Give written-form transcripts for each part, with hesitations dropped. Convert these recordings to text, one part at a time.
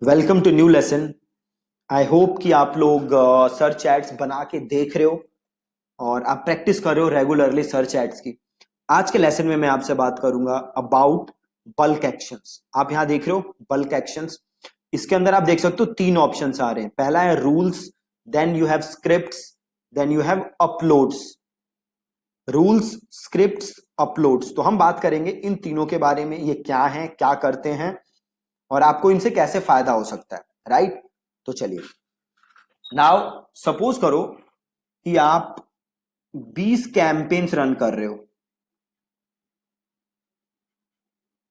Welcome to new lesson. I hope कि आप लोग सर्च एड्स बना के देख रहे हो और आप प्रैक्टिस कर रहे हो रेगुलरली सर्च एड्स की। आज के लेसन में मैं आपसे बात करूंगा अबाउट बल्क एक्शंस। आप यहां देख रहे हो बल्क एक्शंस। इसके अंदर आप देख सकते हो तीन ऑप्शंस आ रहे हैं। पहला है rules, then you have scripts, then you have uploads. Rules, scripts, uploads. तो हम बात करेंगे इन तीनों के बारे में, ये क्या है, क्या करते हैं और आपको इनसे कैसे फायदा हो सकता है। राइट? तो चलिए, नाउ सपोज करो कि आप 20 कैंपेन्स रन कर रहे हो।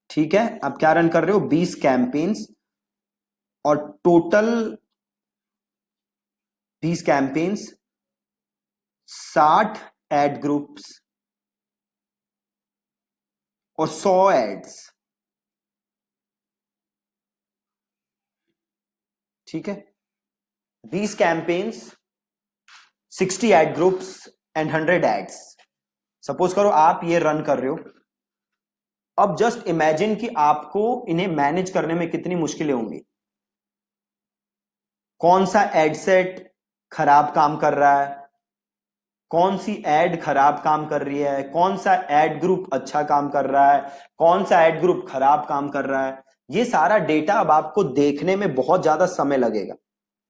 ठीक है, आप क्या रन कर रहे हो? 20 कैंपेन्स। और टोटल 20 कैंपेन्स, 60 एड ग्रुप्स और 100 एड्स। ठीक है, 20 campaigns, 60 ad groups and 100 ads. Suppose करो आप ये रन कर रहे हो। अब जस्ट इमेजिन कि आपको इन्हें मैनेज करने में कितनी मुश्किलें होंगी। कौन सा एड सेट खराब काम कर रहा है, कौन सी एड खराब काम कर रही है, कौन सा एड ग्रुप अच्छा काम कर रहा है, कौन सा एड ग्रुप खराब काम कर रहा है। ये सारा डेटा अब आपको देखने में बहुत ज्यादा समय लगेगा,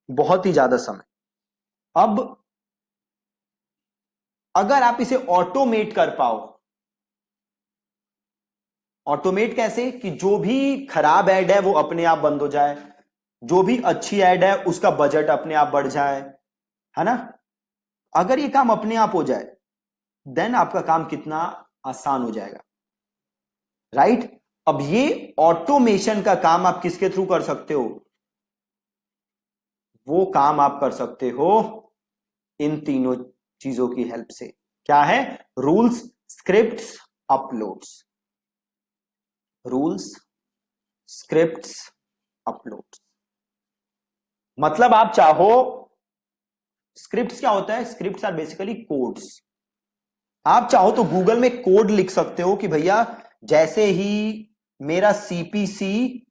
बहुत ही ज्यादा समय। अब अगर आप इसे ऑटोमेट कर पाओ, ऑटोमेट कैसे? कि जो भी खराब एड है वो अपने आप बंद हो जाए, जो भी अच्छी एड है उसका बजट अपने आप बढ़ जाए, है ना? अगर ये काम अपने आप हो जाए देन आपका काम कितना आसान हो जाएगा। राइट? अब ये ऑटोमेशन का काम आप किसके थ्रू कर सकते हो? वो काम आप कर सकते हो इन तीनों चीजों की हेल्प से। क्या है? Rules, scripts, uploads. Rules, scripts, uploads. मतलब आप चाहो, स्क्रिप्ट्स क्या होता है? Scripts are basically codes. आप चाहो तो गूगल में कोड लिख सकते हो कि भैया जैसे ही मेरा सीपीसी,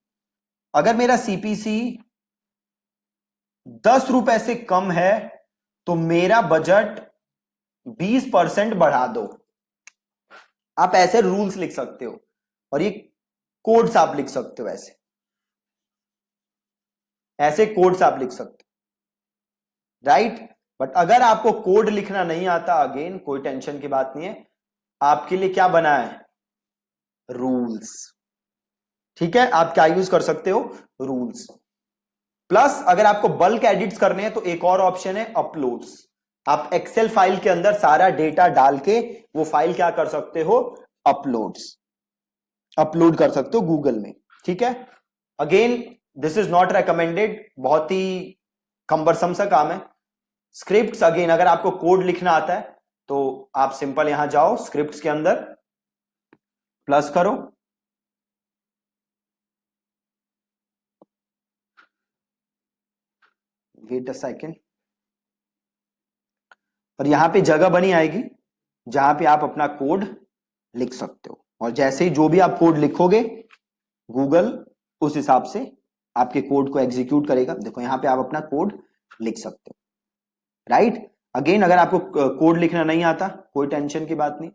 अगर मेरा सीपीसी 10 रुपए से कम है तो मेरा बजट 20% बढ़ा दो। आप ऐसे रूल्स लिख सकते हो और ये कोड्स आप लिख सकते हो। ऐसे ऐसे कोड्स आप लिख सकते हो। राइट? बट अगर आपको कोड लिखना नहीं आता, अगेन कोई टेंशन की बात नहीं है, आपके लिए क्या बना है? रूल्स। ठीक है, आप क्या यूज कर सकते हो? रूल्स। प्लस अगर आपको बल्क एडिट्स करने हैं तो एक और ऑप्शन है अपलोड्स। आप एक्सेल फाइल के अंदर सारा डेटा डाल के वो फाइल क्या कर सकते हो? अपलोड्स, अपलोड कर सकते हो गूगल में। ठीक है, again this is not recommended, बहुत ही कंबरसम सा काम है। स्क्रिप्ट्स, अगेन अगर आपको कोड लिखना आता है तो आप सिंपल यहां जाओ, स्क्रिप्ट्स के अंदर प्लस करो, वेट अ सेकेंड, और यहां पे जगह बनी आएगी जहां पे आप अपना कोड लिख सकते हो। और जैसे ही जो भी आप कोड लिखोगे गूगल उस हिसाब से आपके कोड को एग्जीक्यूट करेगा। देखो यहां पे आप अपना कोड लिख सकते हो। राइट? अगेन अगर आपको कोड लिखना नहीं आता, कोई टेंशन की बात नहीं।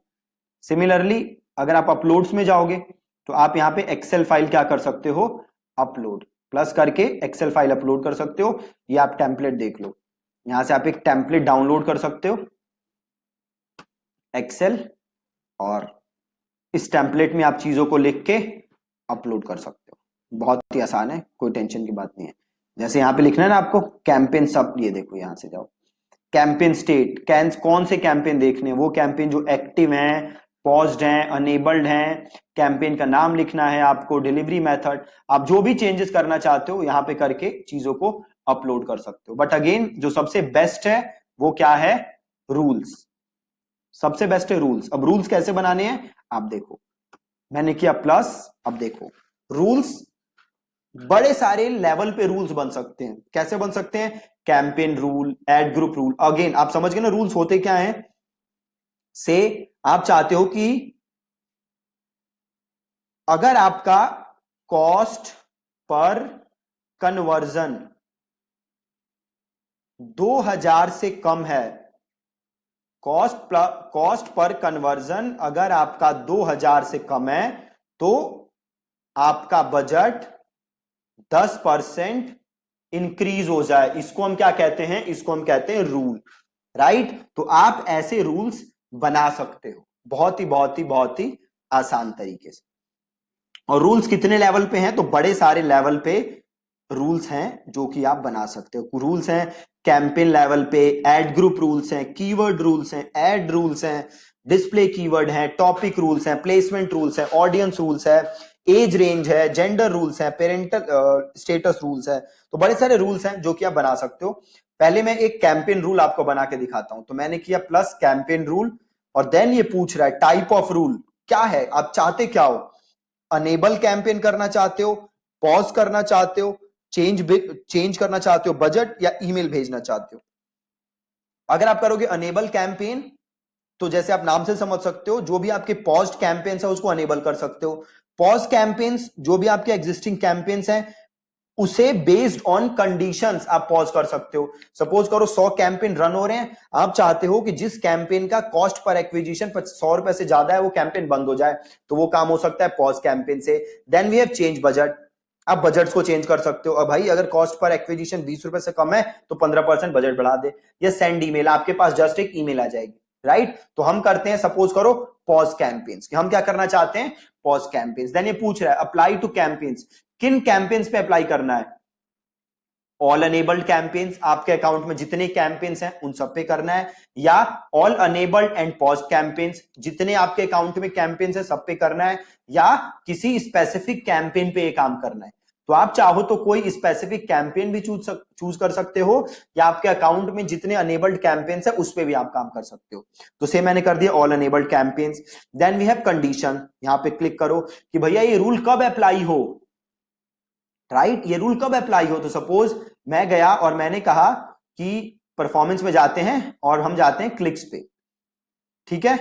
सिमिलरली अगर आप अपलोड्स में जाओगे तो आप यहां पे एक्सेल फाइल क्या कर सकते हो? अपलोड, प्लस करके एक्सेल फाइल अपलोड कर सकते हो। ये आप टेम्पलेट देख लो, यहां से आप एक टेम्पलेट डाउनलोड कर सकते हो, एक्सेल, और इस टेम्पलेट में आप चीजों को लिख के अपलोड कर सकते हो। बहुत ही आसान है, कोई टेंशन की बात नहीं है। जैसे यहां पे लिखना है ना आपको कैंपेन सब, ये देखो यहां से जाओ, कैंपेन स्टेट, कौन से कैंपेन देखने हैं? वो कैंपेन जो एक्टिव हैं, पॉज्ड हैं, अनेबल्ड हैं। कैंपेन का नाम लिखना है आपको, डिलीवरी मेथड, आप जो भी चेंजेस करना चाहते हो यहां पे करके चीजों को अपलोड कर सकते हो। बट अगेन जो सबसे बेस्ट है वो क्या है? रूल्स। सबसे बेस्ट है रूल्स। अब रूल्स कैसे बनाने हैं आप देखो, मैंने किया प्लस। अब देखो रूल्स, बड़े सारे लेवल पे रूल्स बन सकते हैं। कैसे बन सकते हैं? Campaign rule, ad group rule. Again आप समझ गए ना रूल्स होते क्या हैं? से आप चाहते हो कि अगर आपका कॉस्ट पर कन्वर्जन 2000 से कम है, कॉस्ट पर कन्वर्जन अगर आपका 2000 से कम है तो आपका बजट 10% इंक्रीज हो जाए, इसको हम क्या कहते हैं, इसको हम कहते हैं रूल, राइट। तो आप ऐसे रूल्स बना सकते हो बहुत ही आसान तरीके से। और रूल्स कितने लेवल पे हैं, तो बड़े सारे लेवल पे रूल्स हैं जो कि आप बना सकते हो। रूल्स हैं कैंपेन लेवल पे, एड ग्रुप रूल्स हैं, कीवर्ड रूल्स हैं, एड रूल्स हैं, डिस्प्ले कीवर्ड हैं, टॉपिक रूल्स हैं, प्लेसमेंट रूल्स हैं, ऑडियंस रूल्स है, एज रेंज है, जेंडर रूल्स है, पेरेंटल स्टेटस रूल्स है। तो बड़े सारे रूल्स हैं जो कि आप बना सकते हो। पहले मैं एक कैंपेन रूल आपको बना के दिखाता हूं। तो मैंने किया प्लस कैंपेन रूल, और देन ये पूछ रहा है टाइप ऑफ रूल क्या है, आप चाहते क्या हो, अनेबल कैंपेन करना चाहते हो, पॉज करना चाहते हो, चेंज करना चाहते हो बजट, या ईमेल भेजना चाहते हो। अगर आप करोगे अनेबल कैंपेन तो जैसे आप नाम से समझ सकते हो, जो भी आपके पॉज्ड कैंपेन्स है उसको अनेबल कर सकते हो। पॉज कैंपेन्स जो भी आपके एग्जिस्टिंग कैंपेन्स हैं उसे बेस्ड ऑन कंडीशंस आप पॉज कर सकते हो। सपोज करो 100 कैंपेन रन हो रहे हैं, आप चाहते हो कि जिस कैंपेन का कॉस्ट पर एक्विजिशन 100 रुपए से ज्यादा है वो कैंपेन बंद हो जाए, तो वो काम हो सकता है पॉज कैंपेन से। Then we have change budget, आप बजट्स को चेंज कर सकते हो। अब भाई अगर कॉस्ट पर एक्विजिशन 20 रुपए से कम है तो 15% बजट बढ़ा दे, या सेंड ईमेल, आपके पास जस्ट एक ईमेल आ जाएगी, राइट। तो हम करते हैं सपोज करो पॉज कैंपेन्स, हम क्या करना चाहते हैं, पॉज कैंपेन्स। देन ये पूछ रहा है अप्लाई टू कैंपेन्स, किन कैंपेन्स पे अप्लाई करना है, ऑल अनेबल्ड कैंपेन्स, आपके अकाउंट में जितने कैंपेन्स हैं उन सब पे करना है, या all enabled and pause campaigns, जितने आपके अकाउंट में कैंपेन्स हैं सब पे करना है, या किसी स्पेसिफिक कैंपेन पे ये काम करना है। तो आप चाहो तो कोई स्पेसिफिक कैंपेन भी चूज कर सकते हो, या आपके अकाउंट में जितने अनेबल्ड कैंपेन्स है उस पे भी आप काम कर सकते हो। तो से मैंने कर दिया all enabled campaigns. Then we have condition, यहां पे क्लिक करो कि भैया ये रूल कब अप्लाई हो, राइट, ये रूल कब अप्लाई हो। तो सपोज मैं गया और मैंने कहा कि परफॉर्मेंस में जाते हैं और हम जाते हैं क्लिक्स पे, ठीक है।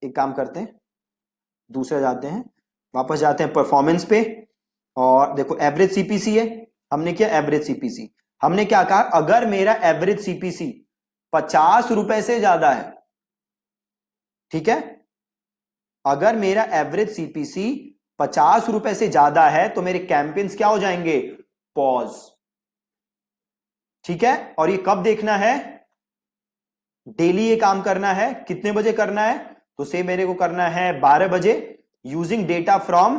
एक काम करते हैं, दूसरे जाते हैं, वापस जाते हैं परफॉर्मेंस पे, और देखो एवरेज सीपीसी है, हमने किया एवरेज सीपीसी। हमने क्या कहा, अगर मेरा एवरेज सीपीसी 50 रुपए से ज्यादा है, ठीक है, अगर मेरा एवरेज सीपीसी 50 रुपए से ज्यादा है तो मेरे कैंपेन्स क्या हो जाएंगे, पॉज, ठीक है। और ये कब देखना है, डेली ये काम करना है, कितने बजे करना है, तो से मेरे को करना है 12 बजे, using data from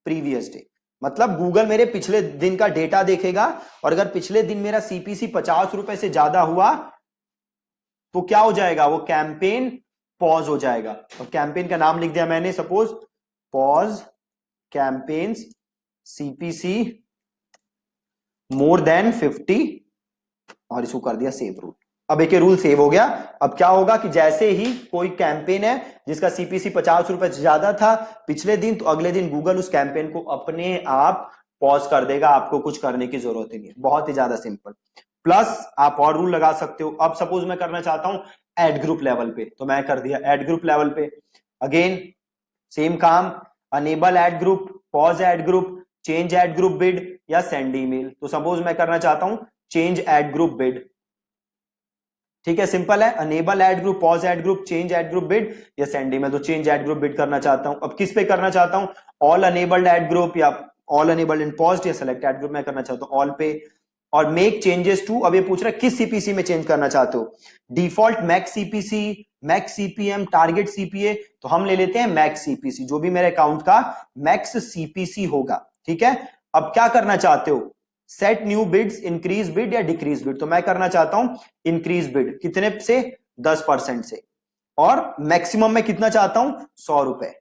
previous day. मतलब गूगल मेरे पिछले दिन का डेटा देखेगा, और अगर पिछले दिन मेरा सीपीसी 50 रुपए से ज्यादा हुआ तो क्या हो जाएगा, वो कैंपेन पॉज हो जाएगा। और कैंपेन का नाम लिख दिया मैंने, suppose pause campaigns CPC more than 50, और इसको कर दिया सेव रूल। अब एक रूल सेव हो गया। अब क्या होगा कि जैसे ही कोई कैंपेन है जिसका सीपीसी 50 रुपए से ज्यादा था पिछले दिन, तो अगले दिन गूगल उस कैंपेन को अपने आप पॉज कर देगा, आपको कुछ करने की जरूरत ही नहीं है। बहुत ही ज्यादा सिंपल। प्लस आप और रूल लगा सकते हो। अब सपोज मैं करना चाहता हूं एड ग्रुप लेवल पे, तो मैं कर दिया एड ग्रुप लेवल पे। अगेन सेम काम, enable ad group, pause ad group, change ad group bid, या सेंड ईमेल। तो सपोज मैं करना चाहता हूं चेंज एड ग्रुप बिड, ठीक है, सिंपल है, enable ad group, pause ad group, change ad group bid, या सेंड ईमेल। तो चेंज एड ग्रुप बिड करना चाहता हूं। अब किस पे करना चाहता हूं, ऑल अनेबल्ड एड ग्रुप, या ऑल अनेबल्ड एंड पॉज्ड, या सेलेक्ट एड ग्रुप। मैं करना चाहता हूं ऑल पे। और मेक चेंजेस टू, अब ये पूछ रहा है किस सीपीसी में चेंज करना चाहते हो, default max CPC, max CPM, target CPA. तो हम ले लेते हैं मैक्स सीपीसी, जो भी मेरे अकाउंट का मैक्स सीपीसी होगा, ठीक है। अब क्या करना चाहते हो, set new bids, increase bid या डिक्रीज बिड। तो मैं करना चाहता हूं इंक्रीज बिड, कितने से, 10% से, और मैक्सिमम में कितना चाहता हूं, 100 रुपए,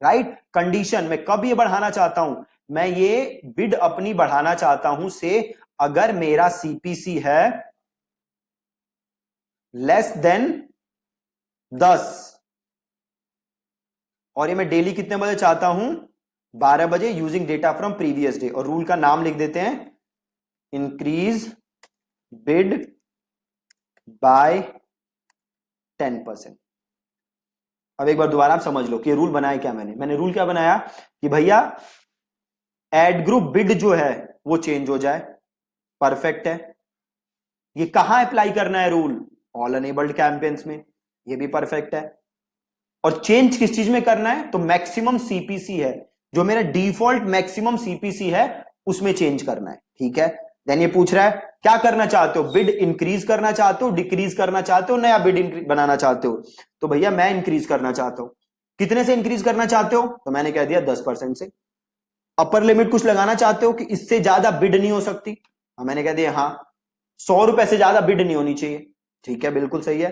राइट। कंडीशन में कब ये बढ़ाना चाहता हूं, मैं ये बिड अपनी बढ़ाना चाहता हूं से अगर मेरा सीपीसी है लेस देन 10, और ये मैं डेली कितने बजे चाहता हूं, 12 बजे, using data from previous day. और रूल का नाम लिख देते हैं इंक्रीज बिड बाय 10%। अब एक बार दोबारा आप समझ लो कि रूल बनाया क्या मैंने रूल क्या बनाया कि भैया एड ग्रुप बिड जो है वो चेंज हो जाए, परफेक्ट है। ये कहां अप्लाई करना है रूल? ऑल अनेबल्ड कैंपेन्स में, ये भी परफेक्ट है। और चेंज किस चीज में करना है? तो मैक्सिमम सीपीसी है, जो मेरा डिफॉल्ट मैक्सिमम सीपीसी है उसमें चेंज करना है, ठीक है। देन ये पूछ रहा है क्या करना चाहते हो, बिड इंक्रीज करना चाहते हो, डिक्रीज करना चाहते हो, नया बिड बनाना चाहते हो? तो भैया मैं इंक्रीज करना चाहता हूं। कितने से इंक्रीज करना चाहते हो? तो मैंने कह दिया 10% से। अपर लिमिट कुछ लगाना चाहते हो कि इससे ज्यादा बिड नहीं हो सकती? मैंने कह दिया हाँ, 100 रुपए से ज्यादा बिड नहीं होनी चाहिए, ठीक है, बिल्कुल सही है।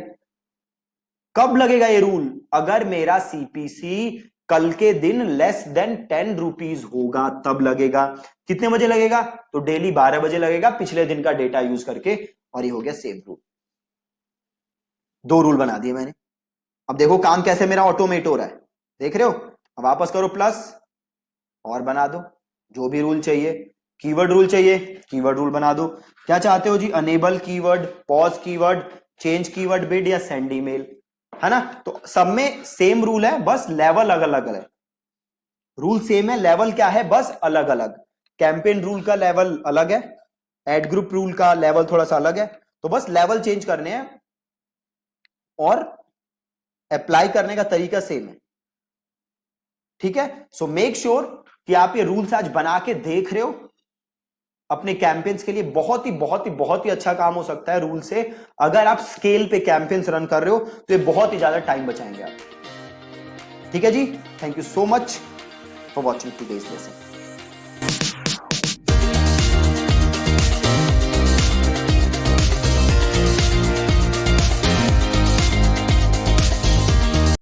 कब लगेगा ये रूल? अगर मेरा सीपीसी कल के दिन लेस देन 10 रुपीज होगा तब लगेगा। कितने बजे लगेगा? तो डेली 12 बजे लगेगा, पिछले दिन का डेटा यूज करके। और ये हो गया सेव रूल। 2 रूल बना दिए मैंने। अब देखो काम कैसे मेरा ऑटोमेट हो रहा है, देख रहे हो। अब वापस करो प्लस और बना दो जो भी रूल चाहिए। कीवर्ड रूल चाहिए, कीवर्ड रूल बना दो। क्या चाहते हो जी? Enable keyword, pause keyword, change keyword bid या सेंड ईमेल, है ना। तो सब में सेम रूल है, बस लेवल अलग अलग है। रूल सेम है, लेवल क्या है बस अलग अलग। कैंपेन रूल का लेवल अलग है, एड ग्रुप रूल का लेवल थोड़ा सा अलग है। तो बस लेवल चेंज करने हैं और अप्लाई करने का तरीका सेम है, ठीक है। सो मेक श्योर कि आप ये रूल्स आज बना के देख रहे हो अपने कैंपेन्स के लिए। बहुत ही बहुत ही बहुत ही अच्छा काम हो सकता है रूल से। अगर आप स्केल पे कैंपेन्स रन कर रहे हो तो ये बहुत ही ज्यादा टाइम बचाएंगे आप, ठीक है जी। Thank you so much for watching today's lesson.